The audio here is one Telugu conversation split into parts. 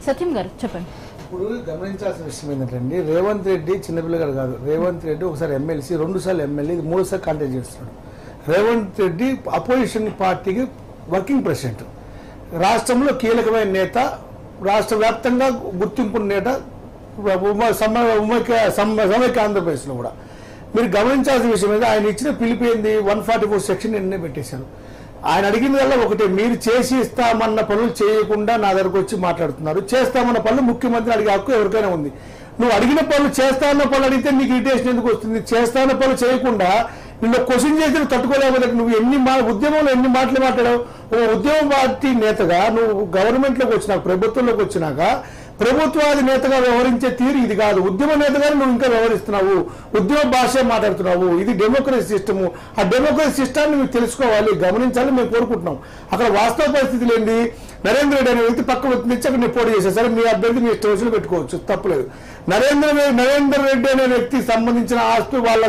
సత్యం గారు చెప్పండి. ఇప్పుడు గమనించాల్సిన విషయం ఏంటంటే రేవంత్ రెడ్డి చిన్నపిల్లగాడు కాదు. రేవంత్ రెడ్డి ఒకసారి ఎమ్మెల్సీ, 2 సార్లు ఎమ్మెల్యే, 3 సార్లు కాంటాక్ట్ చేస్తున్నాడు. రేవంత్ రెడ్డి అపోజిషన్ పార్టీకి వర్కింగ్ ప్రెసిడెంట్, రాష్ట్రంలో కీలకమైన నేత, రాష్ట్ర వ్యాప్తంగా గుర్తింపున్న నేత, సమైక్య ఆంధ్రప్రదేశ్లో కూడా. మీరు గమనించాల్సిన విషయం ఏంటంటే ఆయన ఇచ్చిన పిలిపోయింది 144 సెక్షన్ నిన్నే పెట్టేశారు. ఆయన అడిగిందల్లా ఒకటే, మీరు చేసి ఇస్తామన్న పనులు చేయకుండా నా దగ్గరకు వచ్చి మాట్లాడుతున్నారు. చేస్తామన్న పనులు ముఖ్యమంత్రి అడిగే హక్కు ఎవరికైనా ఉంది. నువ్వు అడిగిన పనులు, చేస్తామన్న పనులు అడిగితే నీకు ఇరిటేషన్ ఎందుకు వస్తుంది? చేస్తామన్న పనులు చేయకుండా నిన్ను క్వశ్చన్ చేసి తట్టుకోలేకపోతే నువ్వు ఉద్యమంలో ఎన్ని మాటలు మాట్లాడావు? ఓ ఉద్యమ పార్టీ నేతగా నువ్వు గవర్నమెంట్లోకి వచ్చినాక, ప్రభుత్వంలోకి వచ్చినాక ప్రభుత్వాది నేతగా వ్యవహరించే తీరు ఇది కాదు. ఉద్యమ నేతగా నువ్వు ఇంకా వ్యవహరిస్తున్నావు, ఉద్యమ భాష మాట్లాడుతున్నావు. ఇది డెమోక్రసీ సిస్టము. ఆ డెమోక్రసీ సిస్టాన్ని మీరు తెలుసుకోవాలి, గమనించాలి. మేము కోరుకుంటున్నాం. అక్కడ వాస్తవ పరిస్థితులు ఏంటి? నరేంద్ర రెడ్డి అనే వ్యక్తి పక్క నుంచి అక్కడ పోటీ చేశారు. సరే, మీ అభ్యర్థి మీ స్టేషన్లో పెట్టుకోవచ్చు, తప్పలేదు. నరేంద్ర రెడ్డి అనే వ్యక్తికి సంబంధించిన ఆస్తు వాళ్ళ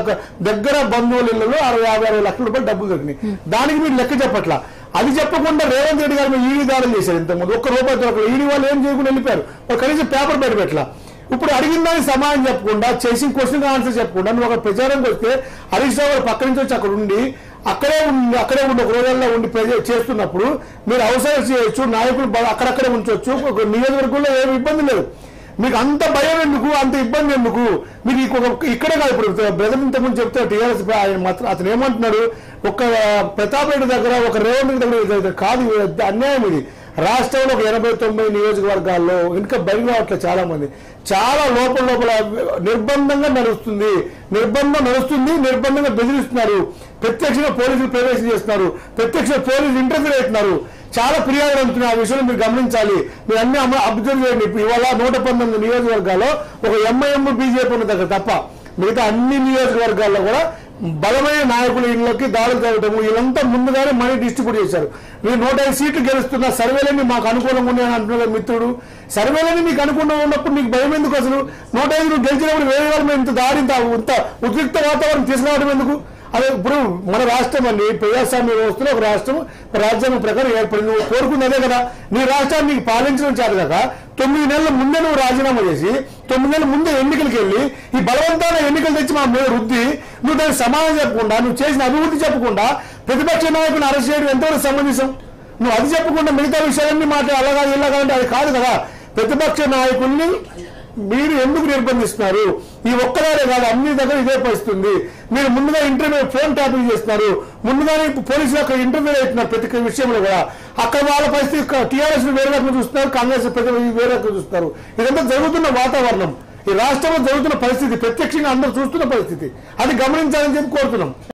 దగ్గర బంధువులలో 60-50 లక్షల రూపాయలు డబ్బులు దొరికినాయి. దానికి మీరు లెక్క చెప్పట్లా. అది చెప్పకుండా రేవంత్ రెడ్డి గారు ఈడీ దాడులు చేశారు. ఇంతకుముందు ₹1 దొరకలేదు. ఈడీ వాళ్ళు ఏం చేయకుండా వెళ్ళిపోయారు. కనీసం పేపర్ బయట పెట్టలా. ఇప్పుడు అడిగిన దానికి సమాధానం చెప్పకుండా, చేసిన క్వశ్చన్ ఆన్సర్ చెప్పకుండా నువ్వు అక్కడ ప్రచారంకి వస్తే హరీష్ రావు గారు పక్క నుంచి వచ్చి అక్కడ ఉండి అక్కడే ఉండి 1 రోజుల్లో ఉండి చేస్తున్నప్పుడు మీరు అవసరం చేయొచ్చు, నాయకులు అక్కడక్కడే ఉంచవచ్చు. ఒక నియోజకవర్గంలో ఏమి ఇబ్బంది లేదు. మీకు అంత భయం ఎందుకు, అంత ఇబ్బంది ఎందుకు? మీకు ఇక్కడే కాదు. ఇప్పుడు బ్రదర్ ఇంతకుముందు చెప్తే టీఆర్ఎస్ ఆయన మాత్రం అతను ఏమంటున్నాడు, ఒక ప్రతాప్ రెడ్డి దగ్గర, ఒక రేవంత్ రెడ్డి దగ్గర కాదు, అన్యాయం ఇది. రాష్ట్రంలో ఒక 80-90 నియోజకవర్గాల్లో ఇంకా బయట రావట్లేదు. చాలా మంది చాలా లోపల నిర్బంధంగా నడుస్తుంది, నిర్బంధంగా బెదిరిస్తున్నారు. ప్రత్యక్షంగా పోలీసులు ప్రవేశం చేస్తున్నారు, ప్రత్యక్షంగా పోలీసులు ఇంటర్వ్యూ అవుతున్నారు. చాలా ఫిర్యాదులు అందుతున్నాయి. ఆ విషయంలో మీరు గమనించాలి. మీరు అన్ని అబ్జర్వ్ చేయండి. ఇవాళ 119 నియోజకవర్గాల్లో ఒక ఎంఐఎం బీజేపీ ఉన్న దగ్గర తప్ప మిగతా అన్ని నియోజకవర్గాల్లో కూడా బలమైన నాయకుల ఇళ్లకి దాడులు జరగటము, వీళ్ళంతా ముందుగానే మనీ డిస్ట్రిబ్యూట్ చేశారు. మీరు 105 సీట్లు గెలుస్తున్న సర్వేలన్నీ మాకు అనుకూలంగా ఉన్నాయని అంటున్నారు మిత్రుడు. సర్వేలన్నీ నీకు అనుకూలంగా ఉన్నప్పుడు నీకు భయం ఎందుకు? అసలు 105 నువ్వు గెలిచినప్పుడు వేరే వాళ్ళ మీద ఇంత దాడి, ఇంత ఉద్రిక్త వాతావరణం తీసుకురావడం ఎందుకు? అదే ఇప్పుడు మన రాష్ట్రం అండి, ప్రజాస్వామ్య వ్యవస్థలో ఒక రాష్ట్రం రాజ్యాంగం ప్రకారం ఏర్పడింది. నువ్వు కోరుకుంది అదే కదా. నీ రాష్ట్రాన్ని నీకు పాలించడం చేత కదా 9 నెలల ముందే నువ్వు రాజీనామా చేసి 9 నెలల ముందే ఎన్నికలకు వెళ్ళి ఈ బలవంతాన ఎన్నికలు తెచ్చి మా మీద రుద్ది నువ్వు దానికి సమాధానం చెప్పకుండా, నువ్వు చేసిన అభివృద్ధి చెప్పకుండా ప్రతిపక్ష నాయకులను అరెస్ట్ చేయడం ఎంతవరకు సమంజసం? నువ్వు అది చెప్పకుండా మిగతా విషయాలన్నీ మాట్లాడి అలాగా ఇలాగా అంటే అది కాదు కదా. ప్రతిపక్ష నాయకుల్ని మీరు ఎందుకు నిర్బంధిస్తున్నారు? ఈ ఒక్కదానే కాదు, అన్ని దగ్గర ఇదే పరిస్థితుంది. మీరు ముందుగా ఇంటర్వ్యూ ఫోన్ ట్యాపింగ్ చేస్తున్నారు, ముందుగానే పోలీసులు అక్కడ ఇంటర్వ్యూ అవుతున్నారు. ప్రతి విషయంలో కూడా అక్కడ వాళ్ళ పరిస్థితి టీఆర్ఎస్ వేరే రకంగా చూస్తున్నారు, కాంగ్రెస్ వేరే రకంగా చూస్తున్నారు. ఇదంతా జరుగుతున్న వాతావరణం, ఈ రాష్ట్రంలో జరుగుతున్న పరిస్థితి, ప్రత్యక్షంగా అందరూ చూస్తున్న పరిస్థితి. అది గమనించాలని చెప్పి కోరుతున్నాం.